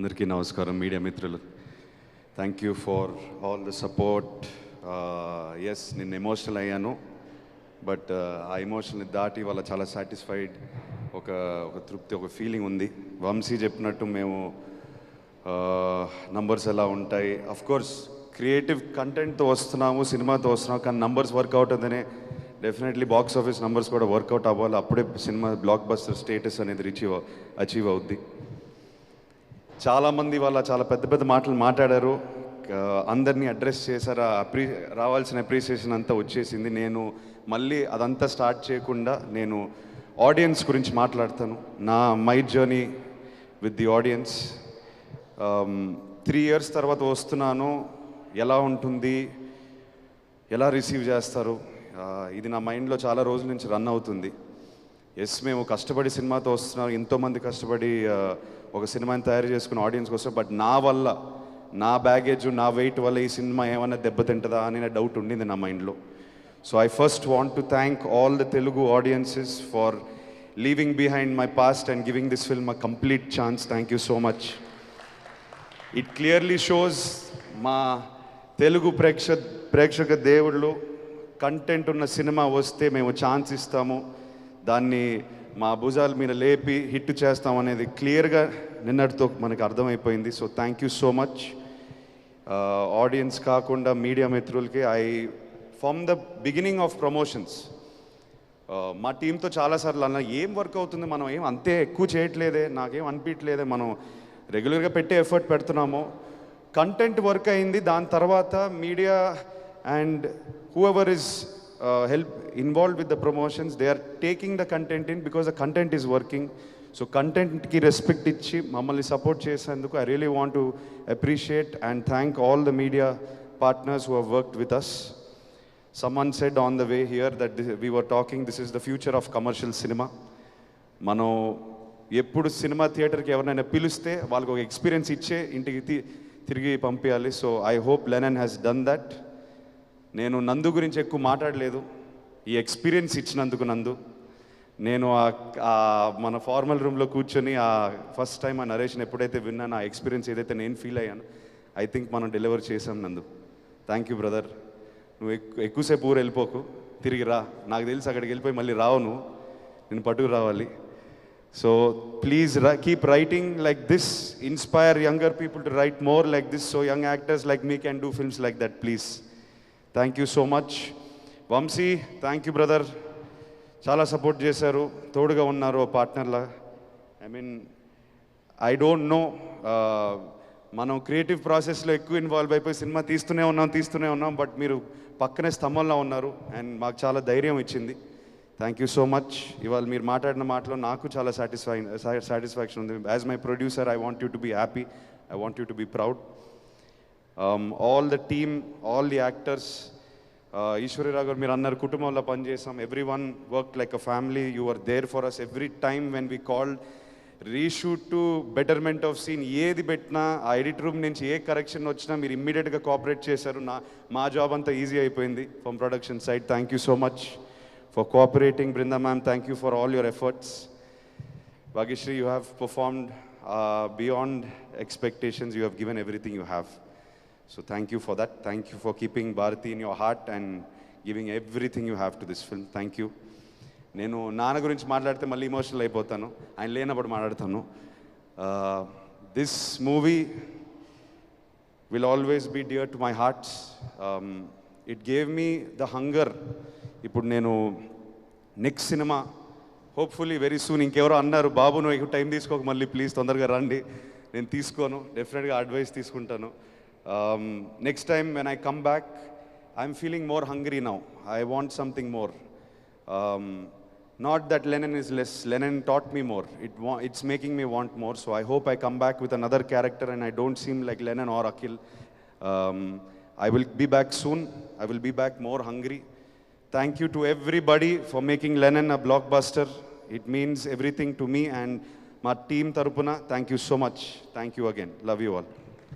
అందరికీ నమస్కారం మీడియా మిత్రులు. Thank you for all the support. Yes, నేను ఎమోషనల్ అయ్యాను, బట్ ఆ ఎమోషన్ని దాటి వాళ్ళ చాలా సాటిస్ఫైడ్, ఒక తృప్తి, ఒక ఫీలింగ్ ఉంది. వంశీ చెప్పినట్టు మేము నంబర్స్ ఎలా ఉంటాయి, కోర్స్ క్రియేటివ్ కంటెంట్తో వస్తున్నాము, సినిమాతో వస్తున్నాము, కానీ నంబర్స్ వర్కౌట్ అవుతుందనే డెఫినెట్లీ బాక్స్ ఆఫీస్ నంబర్స్ కూడా వర్కౌట్ అవ్వాలి. అప్పుడే సినిమా బ్లాక్ బస్టర్ స్టేటస్ అనేది అచీవ్ అవుద్ది. చాలామంది వాళ్ళ చాలా పెద్ద పెద్ద మాటలు మాట్లాడారు, అందరినీ అడ్రస్ చేశారు. రావాల్సిన అప్రిసియేషన్ అంతా వచ్చేసింది. నేను మళ్ళీ అదంతా స్టార్ట్ చేయకుండా నేను ఆడియన్స్ గురించి మాట్లాడతాను. My journey with the audience. 3 years తర్వాత వస్తున్నాను, ఎలా ఉంటుంది, ఎలా రిసీవ్ చేస్తారు, ఇది నా మైండ్లో చాలా రోజుల నుంచి రన్ అవుతుంది. ఎస్, మేము కష్టపడి సినిమాతో వస్తున్నాం, ఎంతోమంది కష్టపడి ఒక సినిమాని తయారు చేసుకుని ఆడియన్స్కి వస్తాం. బట్ నా వల్ల, నా బ్యాగేజ్, నా వెయిట్ వల్ల ఈ సినిమా ఏమైనా దెబ్బతింటుందా అనే డౌట్ ఉండింది నా మైండ్లో. So I first want to thank all the Telugu audiences for leaving behind my past and giving this film a complete chance. Thank you so much. It clearly shows మా తెలుగు ప్రేక్షక దేవుళ్ళు, కంటెంట్ ఉన్న cinema వస్తే మేము chance ఇస్తాము, దాన్ని మా భుజాల మీద లేపి హిట్ చేస్తాం అనేది క్లియర్గా నిన్నటితో మనకు అర్థమైపోయింది. So thank you so much. Audience కాకుండా మీడియా మిత్రులకి from the beginning of promotions మా టీంతో చాలాసార్లు అన్న, ఏం వర్క్ అవుతుంది, మనం ఏం అంతే ఎక్కువ చేయట్లేదే, నాకేం అనిపించలేదే, మనం రెగ్యులర్గా పెట్టే ఎఫర్ట్ పెడుతున్నాము, కంటెంట్ వర్క్ అయింది. దాని తర్వాత media and whoever is involved with the promotions, they are taking the content in because the content is working. So content ki respect ichi mammalni support chesanduku I really want to appreciate and thank all the media partners who have worked with us. Someone said on the way here that we were talking, this is the future of commercial cinema. Mano eppudu cinema theater ki evarnaina piluste valku oka experience iche intiki tirigi pampiyali. So I hope Lennon has done that. నేను నందు గురించి ఎక్కువ మాట్లాడలేదు, ఈ experience ఇచ్చినందుకు నందు. నేను మన ఫార్మల్ రూమ్లో కూర్చొని ఫస్ట్ టైం ఆ నరేషన్ ఎప్పుడైతే విన్నాను, ఆ ఎక్స్పీరియన్స్ ఏదైతే నేను ఫీల్ అయ్యాను, ఐ థింక్ మనం డెలివర్ చేసాం నందు. Thank you brother. నువ్వు ఎక్కువసేపు ఊరు వెళ్ళిపోకు, తిరిగి రా. నాకు తెలిసి అక్కడికి వెళ్ళిపోయి మళ్ళీ రావు, నేను పట్టుకు రావాలి. So please keep writing like this, inspire younger people to write more like this, so young actors like me can do films like that. Please, thank you so much. Vamsi, thank you brother, చాలా support చేశారు, తోడుగా ఉన్నారు పార్ట్నర్లా. I don't know, మనం creative ప్రాసెస్లో ఎక్కువ involve అయిపోయి cinema తీస్తూనే ఉన్నాం, బట్ మీరు పక్కనే స్తంభంలో ఉన్నారు అండ్ మాకు చాలా ధైర్యం ఇచ్చింది. Thank you so much. ఇవాళ మీరు మాట్లాడిన మాటలో నాకు చాలా సాటిస్ఫాక్షన్ ఉంది. As my producer, I want you to be happy, I want you to be proud. All the team, all the actors, Ishwari Raghav, మీరు అన్నారు కుటుంబంలో పనిచేసాం, everyone worked like a family. You were there for us every time when we called reshoot to betterment of scene. ఏది పెట్టినా ఆ edit room నుంచి ఏ correction వచ్చినా మీరు ఇమ్మీడియట్గా కోఆపరేట్ చేశారు. మా జాబ్ అంతా ఈజీ అయిపోయింది from production side. Thank you so much for cooperating. Brinda ma'am, thank you for all your efforts. Bhagyashree, you have performed beyond expectations. You have given everything you have. So thank you for that. Thank you for keeping Bharati in your heart and giving everything you have to this film. Thank you. నేను నాన్న గురించి మాట్లాడితే మళ్ళీ emotional అయిపోతాను, ఆయన లేనప్పుడు మాట్లాడతాను. This movie will always be dear to my hearts. It gave me the hunger. ఇప్పుడు నేను నెక్స్ట్ సినిమా హోప్ఫుల్లీ వెరీ సూన్, ఇంకెవరో అన్నారు, బాబు నువ్వు ఎక్కువ టైం తీసుకోక మళ్ళీ ప్లీజ్ తొందరగా రండి. నేను తీసుకోను, డెఫినెట్గా అడ్వైస్ తీసుకుంటాను. Next time when I come back, I'm feeling more hungry now. I want something more. Not that Lennon is less. Lennon taught me more. It's making me want more. So I hope I come back with another character and I don't seem like Lennon or Akhil. I will be back soon. I will be back more hungry. Thank you to everybody for making Lennon a blockbuster. It means everything to me and my team tarupuna. Thank you so much. Thank you again. Love you all.